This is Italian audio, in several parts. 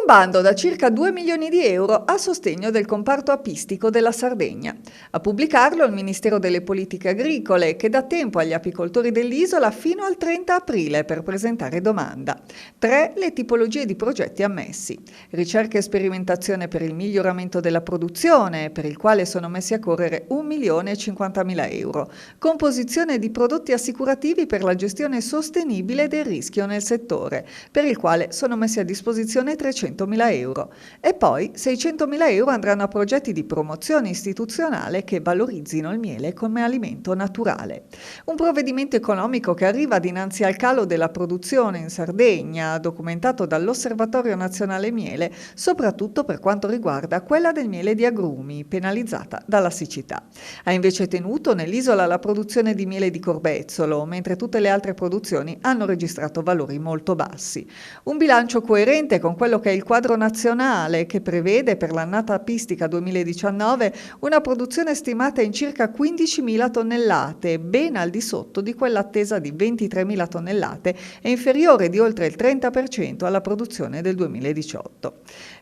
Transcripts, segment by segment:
Un bando da circa 2 milioni di euro a sostegno del comparto apistico della Sardegna. A pubblicarlo il Ministero delle Politiche Agricole, che dà tempo agli apicoltori dell'isola fino al 30 aprile per presentare domanda. 3 le tipologie di progetti ammessi. Ricerca e sperimentazione per il miglioramento della produzione, per il quale sono messi a correre 1.050.000 euro. Composizione di prodotti assicurativi per la gestione sostenibile del rischio nel settore, per il quale sono messi a disposizione 300.000 euro. E poi 600.000 euro andranno a progetti di promozione istituzionale che valorizzino il miele come alimento naturale. Un provvedimento economico che arriva dinanzi al calo della produzione in Sardegna, documentato dall'Osservatorio Nazionale Miele, soprattutto per quanto riguarda quella del miele di agrumi, penalizzata dalla siccità. Ha invece tenuto nell'isola la produzione di miele di corbezzolo, mentre tutte le altre produzioni hanno registrato valori molto bassi. Un bilancio coerente con quello che è il quadro nazionale, che prevede per l'annata apistica 2019 una produzione stimata in circa 15.000 tonnellate, ben al di sotto di quella attesa di 23.000 tonnellate e inferiore di oltre il 30% alla produzione del 2018.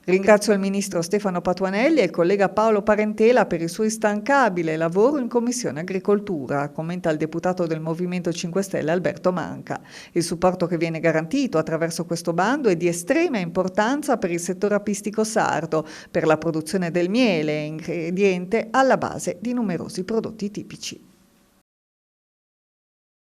Ringrazio il ministro Stefano Patuanelli e il collega Paolo Parentela per il suo instancabile lavoro in Commissione Agricoltura, commenta il deputato del Movimento 5 Stelle Alberto Manca. Il supporto che viene garantito attraverso questo bando è di estrema importanza per il settore apistico sardo, per la produzione del miele, ingrediente alla base di numerosi prodotti tipici.